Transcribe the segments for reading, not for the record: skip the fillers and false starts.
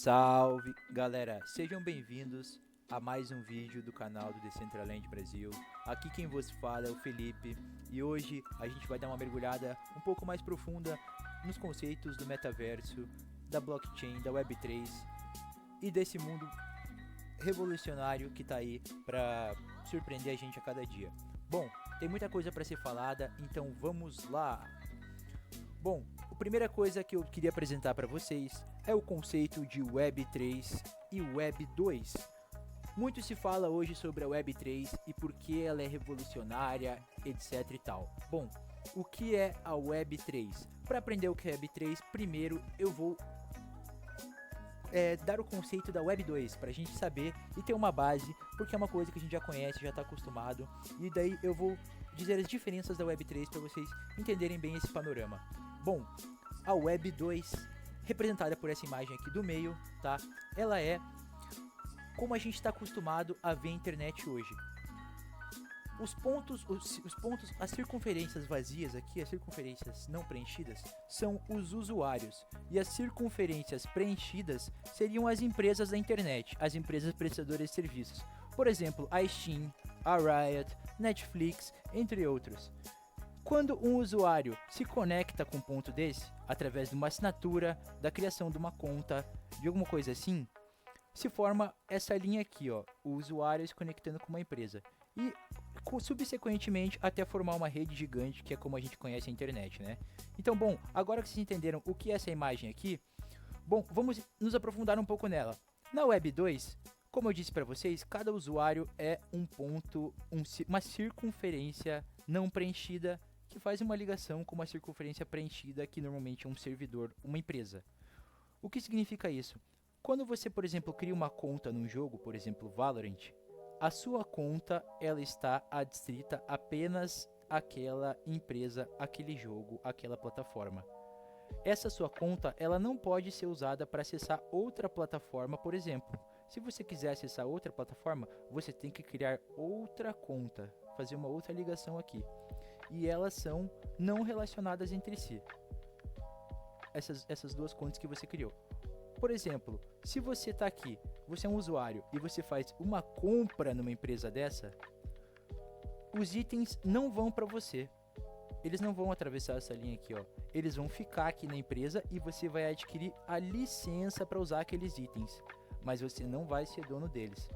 Salve galera, sejam bem-vindos a mais um vídeo do canal do Decentraland Brasil. Aqui quem vos fala é o Felipe e hoje a gente vai dar uma mergulhada um pouco mais profunda nos conceitos do metaverso, da blockchain, da Web3 e desse mundo revolucionário que tá aí para surpreender a gente a cada dia. Bom, tem muita coisa para ser falada, então vamos lá. Bom, a primeira coisa que eu queria apresentar para vocês é o conceito de Web 3 e Web 2. Muito se fala hoje sobre a Web 3 e por que ela é revolucionária, etc e tal. Bom, o que é a Web 3? Para aprender o que é Web 3, primeiro eu vou dar o conceito da Web 2 para a gente saber e ter uma base, porque é uma coisa que a gente já conhece, já está acostumado, e daí eu vou dizer as diferenças da Web 3 para vocês entenderem bem esse panorama. Bom, a Web 2, representada por essa imagem aqui do meio, tá? Ela é como a gente está acostumado a ver a internet hoje. Os pontos, as circunferências vazias aqui, as circunferências não preenchidas, são os usuários. E as circunferências preenchidas seriam as empresas da internet, as empresas prestadoras de serviços. Por exemplo, a Steam, a Riot, Netflix, entre outros. Quando um usuário se conecta com um ponto desse, através de uma assinatura, da criação de uma conta, de alguma coisa assim, se forma essa linha aqui, ó, o usuário se conectando com uma empresa. E subsequentemente até formar uma rede gigante, que é como a gente conhece a internet, né? Então, bom, agora que vocês entenderam o que é essa imagem aqui, bom, vamos nos aprofundar um pouco nela. Na Web 2, como eu disse para vocês, cada usuário é um ponto, uma circunferência não preenchida que faz uma ligação com uma circunferência preenchida que normalmente é um servidor, uma empresa. O que significa isso? Quando você, por exemplo, cria uma conta num jogo, por exemplo, Valorant, a sua conta ela está adstrita apenas àquela empresa, aquele jogo, aquela plataforma. Essa sua conta ela não pode ser usada para acessar outra plataforma, por exemplo. Se você quiser acessar outra plataforma, você tem que criar outra conta, fazer uma outra ligação aqui. E elas são não relacionadas entre si. Essas duas contas que você criou. Por exemplo, se você está aqui, você é um usuário e você faz uma compra numa empresa dessa, os itens não vão para você. Eles não vão atravessar essa linha aqui, ó. Eles vão ficar aqui na empresa e você vai adquirir a licença para usar aqueles itens, mas você não vai ser dono deles.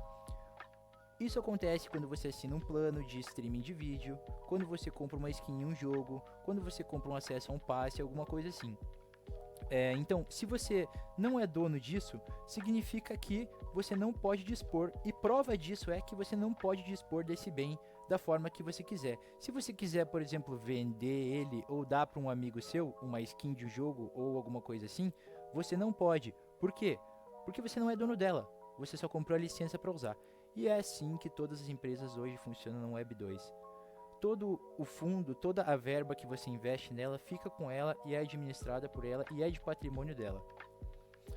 Isso acontece quando você assina um plano de streaming de vídeo, quando você compra uma skin em um jogo, quando você compra um acesso a um passe, alguma coisa assim. Então, se você não é dono disso, significa que você não pode dispor, e prova disso é que você não pode dispor desse bem da forma que você quiser. Se você quiser, por exemplo, vender ele ou dar para um amigo seu uma skin de um jogo ou alguma coisa assim, você não pode. Por quê? Porque você não é dono dela. Você só comprou a licença para usar. E é assim que todas as empresas hoje funcionam no Web 2. Todo o fundo, toda a verba que você investe nela fica com ela e é administrada por ela e é de patrimônio dela.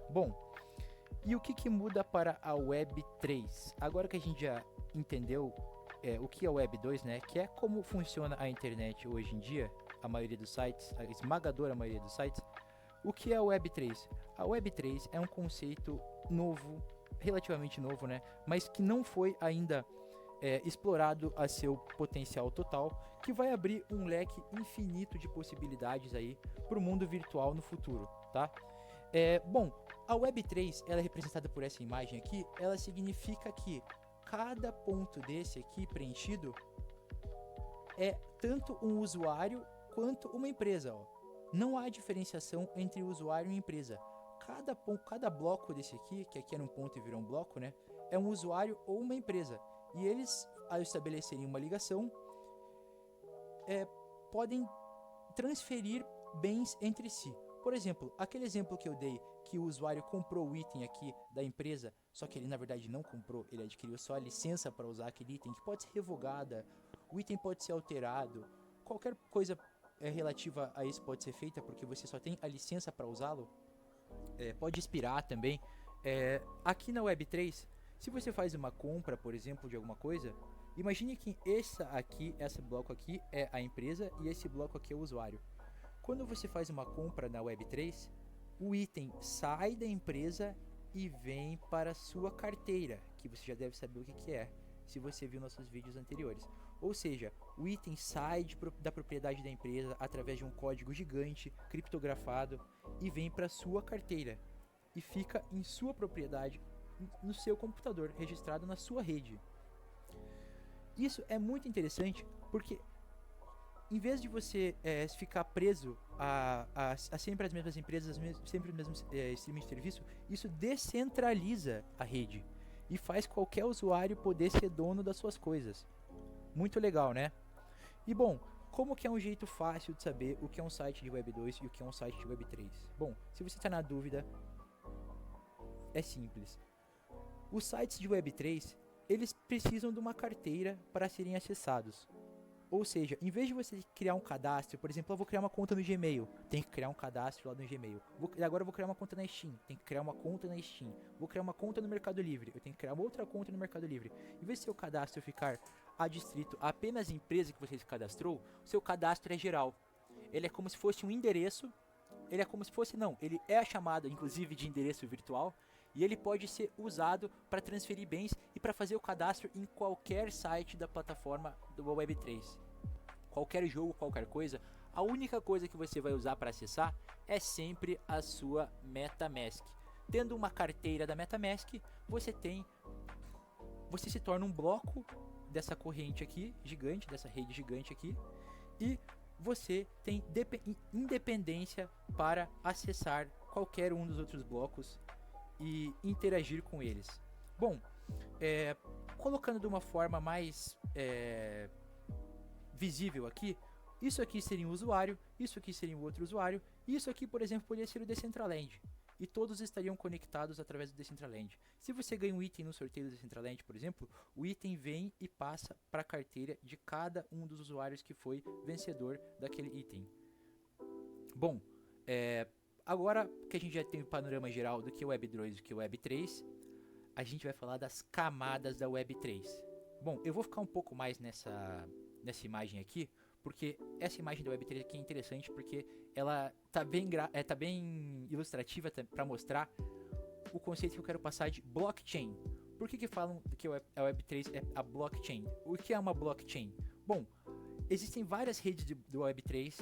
Bom, e o que muda para a Web 3? Agora que a gente já entendeu o que é a Web 2, né, que é como funciona a internet hoje em dia, a maioria dos sites, a esmagadora maioria dos sites, o que é a Web 3? A Web 3 é um conceito novo, relativamente novo, né, mas que não foi ainda explorado a seu potencial total, que vai abrir um leque infinito de possibilidades aí para o mundo virtual no futuro, tá? Bom, a Web3 ela é representada por essa imagem aqui, ela significa que cada ponto desse aqui preenchido é tanto um usuário quanto uma empresa, ó. Não há diferenciação entre usuário e empresa. Cada bloco desse aqui, que aqui era um ponto e virou um bloco, né? É um usuário ou uma empresa. E eles, ao estabelecerem uma ligação, podem transferir bens entre si. Por exemplo, aquele exemplo que eu dei, que o usuário comprou o item aqui da empresa, só que ele na verdade não comprou, ele adquiriu só a licença para usar aquele item, que pode ser revogada, o item pode ser alterado, qualquer coisa relativa a isso pode ser feita, porque você só tem a licença para usá-lo, pode expirar também. Aqui na Web3, se você faz uma compra, por exemplo, de alguma coisa, imagine que esse bloco aqui é a empresa e esse bloco aqui é o usuário. Quando você faz uma compra na Web3, o item sai da empresa e vem para a sua carteira, que você já deve saber o que é, se você viu nossos vídeos anteriores. Ou seja, o item sai da propriedade da empresa através de um código gigante, criptografado, e vem para a sua carteira. E fica em sua propriedade, no seu computador, registrado na sua rede. Isso é muito interessante porque, em vez de você ficar preso a sempre as mesmas empresas, sempre os mesmos streaming de serviço, isso descentraliza a rede e faz qualquer usuário poder ser dono das suas coisas. Muito legal, né? E bom, como que é um jeito fácil de saber o que é um site de Web 2 e o que é um site de Web 3? Bom, se você está na dúvida, é simples. Os sites de Web 3, eles precisam de uma carteira para serem acessados. Ou seja, em vez de você criar um cadastro, por exemplo, eu vou criar uma conta no Gmail, tem que criar um cadastro lá no Gmail. Agora eu vou criar uma conta na Steam, tem que criar uma conta na Steam. Vou criar uma conta no Mercado Livre, eu tenho que criar outra conta no Mercado Livre. Em vez de seu cadastro ficar adstrito a apenas a empresa que você se cadastrou, o seu cadastro é geral. Ele é como se fosse um endereço, ele é como se fosse, não, ele é chamado inclusive de endereço virtual, e ele pode ser usado para transferir bens e para fazer o cadastro em qualquer site da plataforma do Web3. Qualquer jogo, qualquer coisa, a única coisa que você vai usar para acessar é sempre a sua MetaMask. Tendo uma carteira da MetaMask, você se torna um bloco dessa corrente aqui, gigante, dessa rede gigante aqui, e você tem independência para acessar qualquer um dos outros blocos e interagir com eles. Bom, colocando de uma forma mais visível aqui, isso aqui seria um usuário, isso aqui seria um outro usuário, e isso aqui, por exemplo, poderia ser o Decentraland, e todos estariam conectados através do Decentraland. Se você ganha um item no sorteio do Decentraland, por exemplo, o item vem e passa para a carteira de cada um dos usuários que foi vencedor daquele item. Bom, agora que a gente já tem o panorama geral do que é o Web 2 e do que é o Web 3, a gente vai falar das camadas da Web 3. Bom, eu vou ficar um pouco mais nessa imagem aqui, porque essa imagem da Web 3 aqui é interessante porque ela tá bem ilustrativa para mostrar o conceito que eu quero passar de blockchain. Por que falam que a Web 3 é a blockchain? O que é uma blockchain? Bom, existem várias redes do Web 3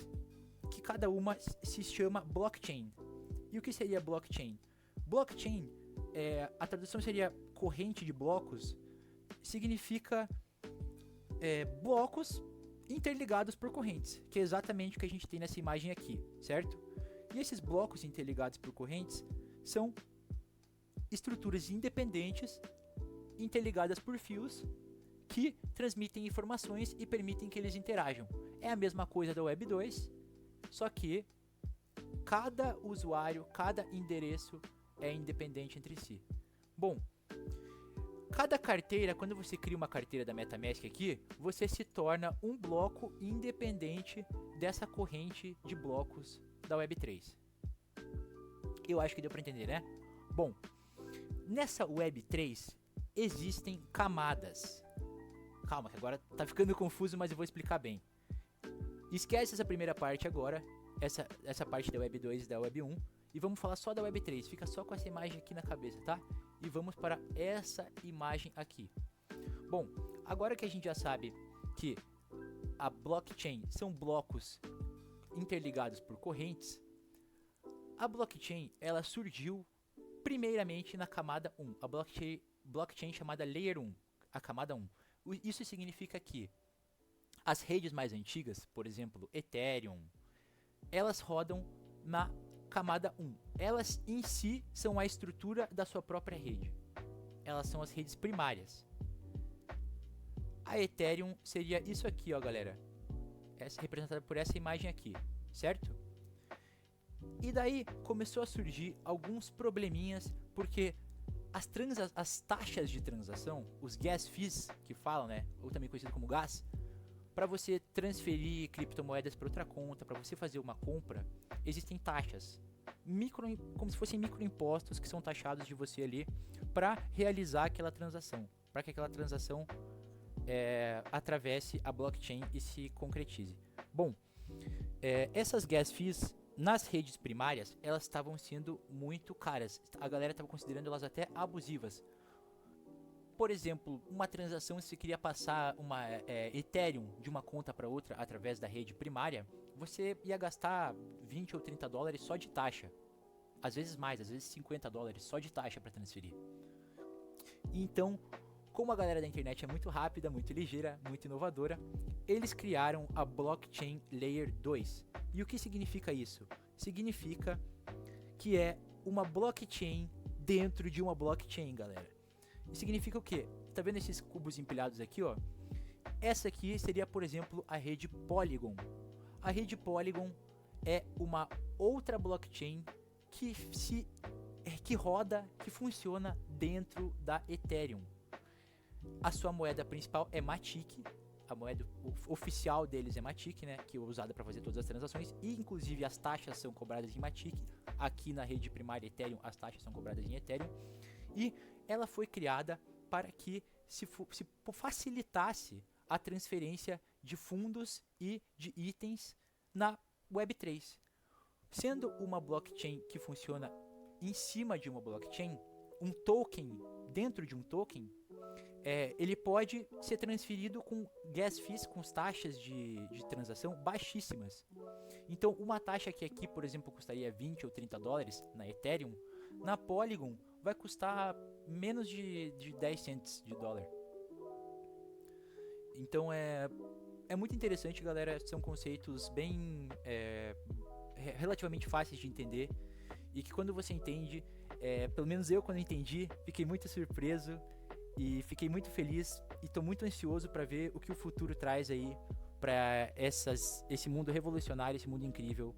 que cada uma se chama blockchain. E o que seria blockchain? Blockchain, a tradução seria corrente de blocos, significa blocos interligados por correntes, que é exatamente o que a gente tem nessa imagem aqui, certo? E esses blocos interligados por correntes são estruturas independentes interligadas por fios que transmitem informações e permitem que eles interajam. É a mesma coisa da Web 2, só que cada usuário, cada endereço é independente entre si. Bom, cada carteira, quando você cria uma carteira da MetaMask aqui, você se torna um bloco independente dessa corrente de blocos da Web3. Eu acho que deu para entender, né? Bom, nessa Web3 existem camadas. Calma, que agora tá ficando confuso, mas eu vou explicar bem. Esquece essa primeira parte agora, essa parte da Web 2 e da Web 1, e vamos falar só da Web 3. Fica só com essa imagem aqui na cabeça, tá? E vamos para essa imagem aqui. Bom, agora que a gente já sabe que a blockchain são blocos interligados por correntes, a blockchain ela surgiu primeiramente na camada 1, a blockchain chamada Layer 1, a camada 1. Isso significa que as redes mais antigas, por exemplo, Ethereum, elas rodam na camada 1. Elas em si são a estrutura da sua própria rede. Elas são as redes primárias. A Ethereum seria isso aqui, ó, galera. Essa representada por essa imagem aqui, certo? E daí começou a surgir alguns probleminhas, porque as taxas de transação, os gas fees que falam, né, ou também conhecido como gas, para você transferir criptomoedas para outra conta, para você fazer uma compra, existem taxas, como se fossem microimpostos que são taxados de você ali para realizar aquela transação, para que aquela transação atravesse a blockchain e se concretize. Bom, essas gas fees nas redes primárias, elas estavam sendo muito caras. A galera estava considerando elas até abusivas. Por exemplo, uma transação, se você queria passar uma Ethereum de uma conta para outra através da rede primária, você ia gastar 20 ou 30 dólares só de taxa. Às vezes mais, às vezes 50 dólares só de taxa para transferir. Então, como a galera da internet é muito rápida, muito ligeira, muito inovadora, eles criaram a Blockchain Layer 2. E o que significa isso? Significa que é uma blockchain dentro de uma blockchain, galera. E significa o quê? Tá vendo esses cubos empilhados aqui, ó? Essa aqui seria, por exemplo, a rede Polygon. A rede Polygon é uma outra blockchain que roda, que funciona dentro da Ethereum. A sua moeda principal é Matic, a moeda oficial deles é Matic, né, que é usada para fazer todas as transações, e inclusive as taxas são cobradas em Matic. Aqui na rede primária Ethereum, as taxas são cobradas em Ethereum, e ela foi criada para que se facilitasse a transferência de fundos e de itens na Web3. Sendo uma blockchain que funciona em cima de uma blockchain, um token dentro de um token, ele pode ser transferido com gas fees, com taxas de transação baixíssimas. Então, uma taxa que aqui, por exemplo, custaria 20 ou 30 dólares na Ethereum, na Polygon vai custar menos de 10 cents de dólar. Então, é muito interessante, galera. São conceitos bem relativamente fáceis de entender e que quando você entende, pelo menos eu quando entendi, fiquei muito surpreso e fiquei muito feliz e estou muito ansioso para ver o que o futuro traz aí para esse mundo revolucionário, esse mundo incrível